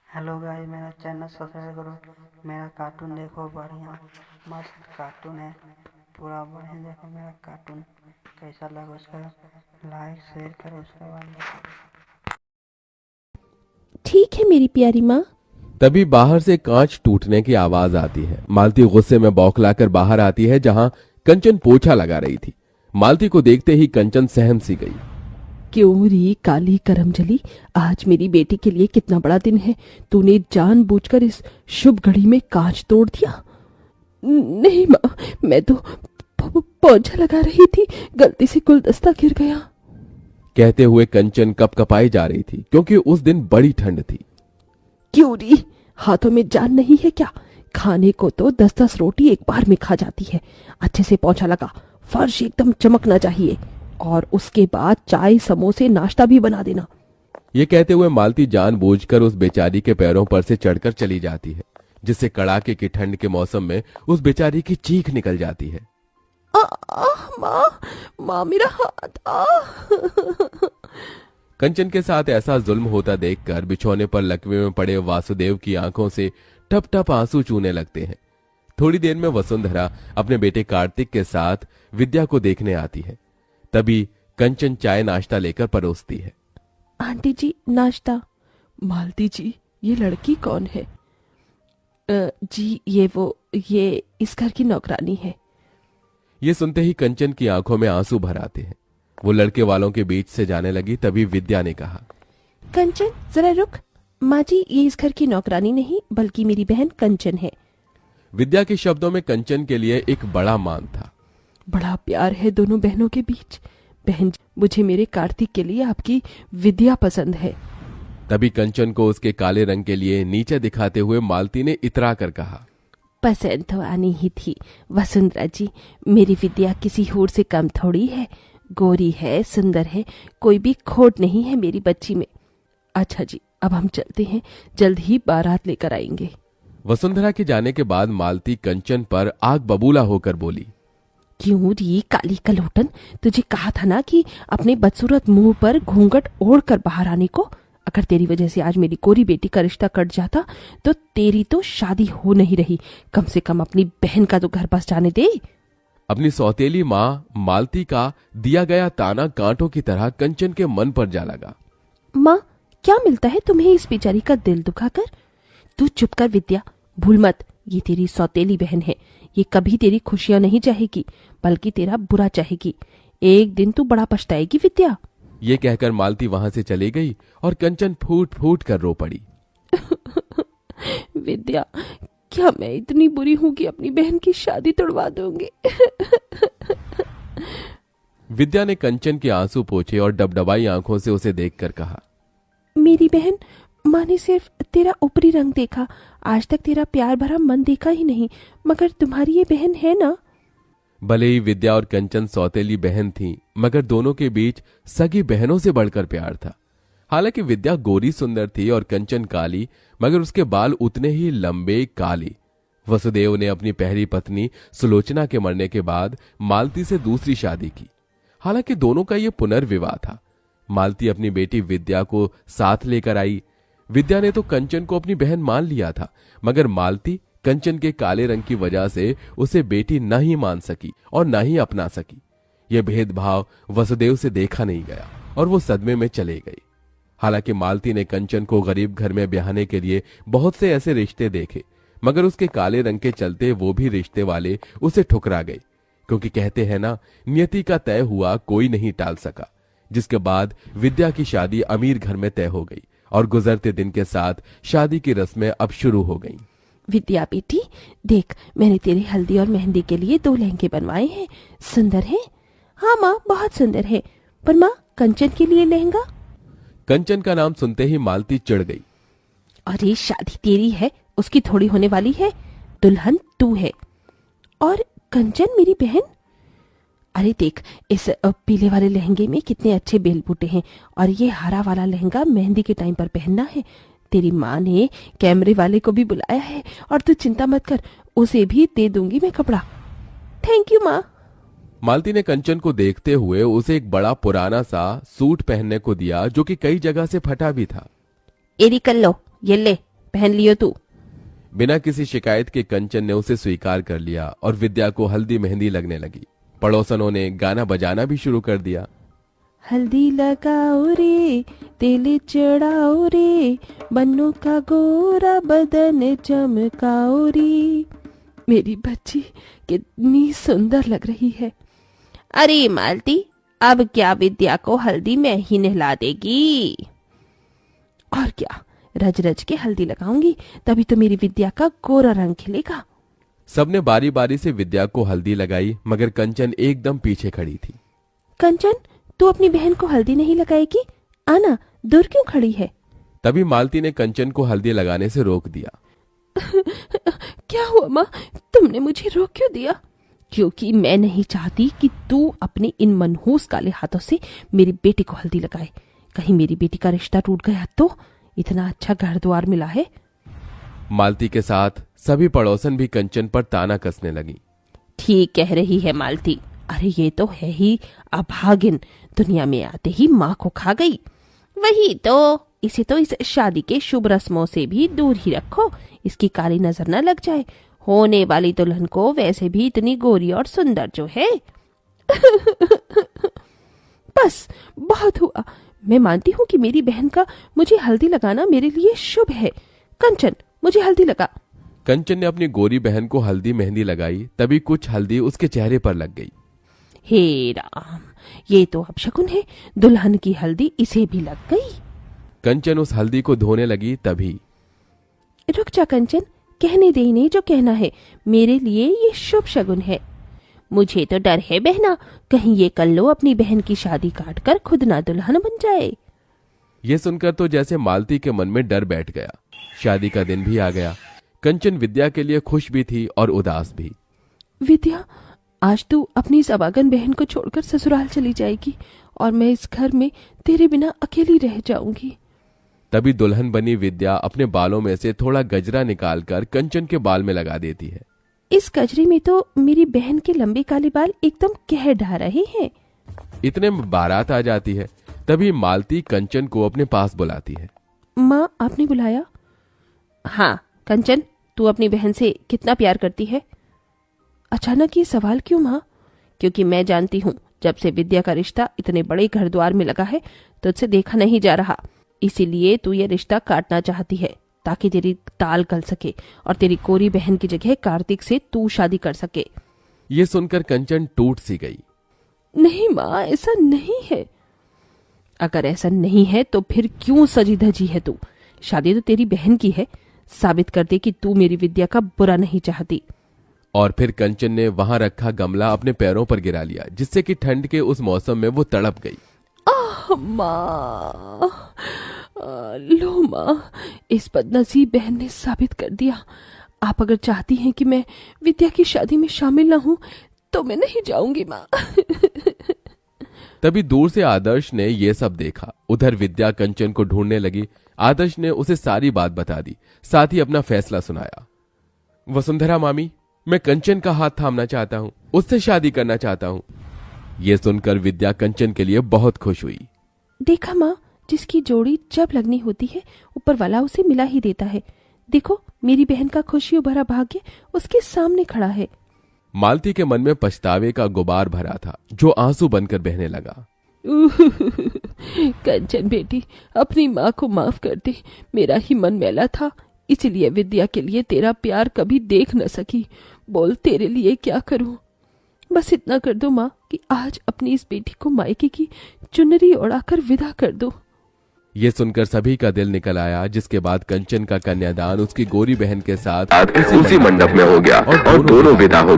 Hello guys, मेरा channel subscribe करो। मेरा कार्टून देखो, बढ़िया मस्त कार्टून है, पूरा बढ़िया। देखो मेरा कार्टून कैसा लगा, उसका लाइक शेयर करो, उसके बाद ठीक है मेरी प्यारी माँ। तभी बाहर से कांच टूटने की आवाज आती है। मालती गुस्से में बौखलाकर बाहर आती है जहां कंचन पोछा लगा रही थी। मालती को देखते ही कंचन सहम सी गई। क्यों री काली करमजली, आज मेरी बेटी के लिए कितना बड़ा दिन है। तूने जानबूझकर इस शुभ घड़ी में कांच तोड़ दिया। नहीं माँ, मैं तो पोछा लगा रही थी, गलती से गुलदस्ता गिर गया। कहते हुए कंचन कपकपाई जा रही थी क्योंकि उस दिन बड़ी ठंड थी। क्यों री, हाथों में जान नहीं है क्या? खाने को तो 10-10 रोटी एक बार में खा जाती है। अच्छे से पोछा लगा, फर्श एकदम चमकना चाहिए, और उसके बाद चाय समोसे नाश्ता भी बना देना। ये कहते हुए मालती जानबूझकर उस बेचारी के पैरों पर से चढ़कर चली जाती है, जिससे कड़ाके की ठंड के मौसम में उस बेचारी की चीख निकल जाती है। माँ, माँ मेरा हाथ कंचन के साथ ऐसा जुल्म होता देखकर बिछौने पर लकवे में पड़े वासुदेव की आंखों से टप टप आंसू चूने लगते हैं। थोड़ी देर में वसुंधरा अपने बेटे कार्तिक के साथ विद्या को देखने आती है। तभी कंचन चाय नाश्ता लेकर परोसती है। आंटी जी नाश्ता। मालती जी, ये लड़की कौन है? जी ये इस घर की नौकरानी है। ये सुनते ही कंचन की आंखों में आंसू भर आते हैं। वो लड़के वालों के बीच से जाने लगी। तभी विद्या ने कहा, कंचन जरा रुक। माँ जी, ये इस घर की नौकरानी नहीं बल्कि मेरी बहन कंचन है। विद्या के शब्दों में कंचन के लिए एक बड़ा मान था। बड़ा प्यार है दोनों बहनों के बीच। बहन जी, मुझे मेरे कार्तिक के लिए आपकी विद्या पसंद है। तभी कंचन को उसके काले रंग के लिए नीचे दिखाते हुए मालती ने इतरा कर कहा, पसंद तो आनी ही थी वसुंधरा जी। मेरी विद्या किसी होर से कम थोड़ी है। गोरी है, सुंदर है, कोई भी खोट नहीं है मेरी बच्ची में। अच्छा जी, अब हम चलते हैं, जल्द ही बारात लेकर आएंगे। वसुंधरा के जाने के बाद मालती कंचन पर आग बबूला होकर बोली, क्यों री काली कलोटन, तुझे कहा था ना कि अपने बदसूरत मुंह पर घूंघट ओढ़ कर बाहर आने को। अगर तेरी वजह से आज मेरी कोरी बेटी का रिश्ता कट जाता तो तेरी तो शादी हो नहीं रही। कम से कम अपनी बहन का तो घर बस जाने दे। अपनी सौतेली माँ मालती का दिया गया ताना कांटों की तरह कंचन के मन पर जा लगा। माँ, क्या मिलता है तुम्हें इस बेचारी का दिल दुखाकर? तू चुप कर विद्या, भूल मत, ये तेरी सौतेली बहन है। ये कभी तेरी खुशियां नहीं चाहेगी बल्कि तेरा बुरा चाहेगी। एक दिन तू बड़ा पछताएगी विद्या। ये कहकर मालती वहां से चली गई और कंचन फूट फूट कर रो पड़ी। विद्या, क्या मैं इतनी बुरी हूं कि अपनी बहन की शादी तोड़वा दूंगी? विद्या ने कंचन के आंसू पोंछे और डबडबाई आंखों से उसे देखकर कहा, मेरी बहन, माँ ने सिर्फ तेरा ऊपरी रंग देखा, आज तक तेरा प्यार भरा मन देखा ही नहीं। मगर तुम्हारी ये बहन है ना? भले ही विद्या और कंचन सौतेली बहन थीं, मगर दोनों के बीच सगी बहनों से बढ़कर प्यार था। हालांकि विद्या गोरी सुंदर थी और कंचन काली, मगर उसके बाल उतने ही लंबे काले। वसुदेव ने अपनी पहली पत्नी सुलोचना के मरने के बाद मालती से दूसरी शादी की। हालांकि दोनों का यह पुनर्विवाह था। मालती अपनी बेटी विद्या को साथ लेकर आई। विद्या ने तो कंचन को अपनी बहन मान लिया था, मगर मालती कंचन के काले रंग की वजह से उसे बेटी न ही मान सकी और न ही अपना सकी। यह भेदभाव वसुदेव से देखा नहीं गया और वो सदमे में चले गई। हालांकि मालती ने कंचन को गरीब घर में ब्याहने के लिए बहुत से ऐसे रिश्ते देखे, मगर उसके काले रंग के चलते वो भी रिश्ते वाले उसे ठुकरा गए, क्योंकि कहते हैं ना, नियति का तय हुआ कोई नहीं टाल सका। जिसके बाद विद्या की शादी अमीर घर में तय हो गई और गुजरते दिन के साथ शादी की रस्में अब शुरू हो गईं। विद्या बेटी, देख, मैंने तेरी हल्दी और मेहंदी के लिए 2 लहंगे बनवाए हैं। सुंदर है? हाँ माँ, बहुत सुंदर है। पर माँ, कंचन के लिए लहंगा? कंचन का नाम सुनते ही मालती चिढ़ गई। अरे शादी तेरी है, उसकी थोड़ी होने वाली है। दुल्हन तू है और कंचन मेरी बहन। अरे देख, इस पीले वाले लहंगे में कितने अच्छे बेल बूटे हैं, और ये हरा वाला लहंगा मेहंदी के टाइम पर पहनना है। तेरी माँ ने कैमरे वाले को भी बुलाया है, और तू चिंता मत कर, उसे भी दे दूंगी मैं कपड़ा। थैंक यू माँ। मालती ने कंचन को देखते हुए उसे एक बड़ा पुराना सा सूट पहनने को दिया, जो कि कई जगह से फटा भी था। एरी कर लो, ये ले, पहन लियो तू। बिना किसी शिकायत के कंचन ने उसे स्वीकार कर लिया और विद्या को हल्दी मेहंदी लगने लगी। पड़ोसनों ने गाना बजाना भी शुरू कर दिया। हल्दी लगाओ रे, तेल चढ़ाओ रे, बन्नों का गोरा बदन चमकाओ रे। मेरी बच्ची कितनी सुंदर लग रही है। अरे मालती, अब क्या विद्या को हल्दी में ही नहला देगी? और क्या, रज रज के हल्दी लगाऊंगी, तभी तो मेरी विद्या का गोरा रंग खिलेगा। सबने बारी बारी से विद्या को हल्दी लगाई, मगर कंचन एकदम पीछे खड़ी थी। कंचन, तू अपनी बहन को हल्दी नहीं लगाएगी? आना, दूर क्यों खड़ी है? तभी मालती ने कंचन को हल्दी लगाने से रोक दिया। क्या हुआ माँ, तुमने मुझे रोक क्यों दिया? क्योंकि मैं नहीं चाहती कि तू अपने इन मनहूस काले हाथों से मेरी बेटी को हल्दी लगाए। कहीं मेरी बेटी का रिश्ता टूट गया तो? इतना अच्छा घर द्वार मिला है। मालती के साथ सभी पड़ोसन भी कंचन पर ताना कसने लगी। ठीक कह रही है मालती। अरे ये तो है ही अभागिन, दुनिया में आते ही माँ को खा गई। वही तो, इसे तो इस शादी के शुभ रस्मों से भी दूर ही रखो, इसकी काली नजर न लग जाए। होने वाली दुल्हन को वैसे भी इतनी गोरी और सुंदर जो है। बस बहुत हुआ। मैं मानती हूँ कि मेरी बहन का मुझे हल्दी लगाना मेरे लिए शुभ है। कंचन, मुझे हल्दी लगा। कंचन ने अपनी गोरी बहन को हल्दी मेहंदी लगाई, तभी कुछ हल्दी उसके चेहरे पर लग गई। हे राम, ये तो अपशकुन है। दुल्हन की हल्दी इसे भी लग गई। कंचन उस हल्दी को धोने लगी, तभी रुक जा कंचन, कहने दे इन्हें जो कहना है। मेरे लिए ये शुभ शगुन है। मुझे तो डर है बहना, कहीं ये कल्लो अपनी बहन की शादी काट कर खुद ना दुल्हन बन जाए। ये सुनकर तो जैसे मालती के मन में डर बैठ गया। शादी का दिन भी आ गया। कंचन विद्या के लिए खुश भी थी और उदास भी। विद्या, आज तू अपनी इस अभागन बहन को छोड़कर ससुराल चली जाएगी और मैं इस घर में तेरे बिना अकेली रह जाऊंगी। तभी दुल्हन बनी विद्या अपने बालों में से थोड़ा गजरा निकालकर कंचन के बाल में लगा देती है। इस गजरे में तो मेरी बहन के लंबे काले बाल एकदम कह ढा रहे हैं। इतने में बारात आ जाती है। तभी मालती कंचन को अपने पास बुलाती है। माँ, आपने बुलाया? हाँ कंचन, तू अपनी बहन से कितना प्यार करती है? अचानक ये सवाल क्यों माँ? क्योंकि मैं जानती हूँ, जब से विद्या का रिश्ता इतने बड़े घर द्वार में लगा है तो तुझसे देखा नहीं जा रहा। इसीलिए तू ये रिश्ता काटना चाहती है ताकि तेरी ताल गल सके और तेरी कोरी बहन की जगह कार्तिक से तू शादी कर सके। ये सुनकर कंचन टूट सी गई। नहीं माँ, ऐसा नहीं है। अगर ऐसा नहीं है तो फिर क्यों सजी धजी है तू? शादी तो तेरी बहन की है। साबित कर दे कि तू मेरी विद्या का बुरा नहीं चाहती। और फिर कंचन ने वहां रखा गमला अपने पैरों पर गिरा लिया, जिससे कि ठंड के उस मौसम में वो तड़प गई। माँ, लो माँ, इस बदनसीब बहन ने साबित कर दिया। आप अगर चाहती हैं कि मैं विद्या की शादी में शामिल न हूं तो मैं नहीं जाऊंगी माँ। तभी दूर से आदर्श ने ये सब देखा। उधर विद्या कंचन को ढूंढने लगी। आदर्श ने उसे सारी बात बता दी, साथ ही अपना फैसला सुनाया। वसुंधरा मामी, मैं कंचन का हाथ थामना चाहता हूँ, उससे शादी करना चाहता हूँ। ये सुनकर विद्या कंचन के लिए बहुत खुश हुई। देखा माँ, जिसकी जोड़ी जब लगनी होती है ऊपर वाला उसे मिला ही देता है। देखो, मेरी बहन का खुशियों भरा भाग्य उसके सामने खड़ा है। मालती के मन में पछतावे का गुबार भरा था, जो आंसू बनकर बहने लगा। कंचन बेटी, अपनी माँ को माफ कर दे। मेरा ही मन मैला था, इसलिए विद्या के लिए तेरा प्यार कभी देख न सकी। बोल, तेरे लिए क्या करूं? बस इतना कर दो माँ कि आज अपनी इस बेटी को मायके की चुनरी ओढ़ाकर विदा कर दो। ये सुनकर सभी का दिल निकल आया, जिसके बाद कंचन का कन्यादान उसकी गोरी बहन के साथ उसी मंडप में हो गया और दोनों विदा हो गए।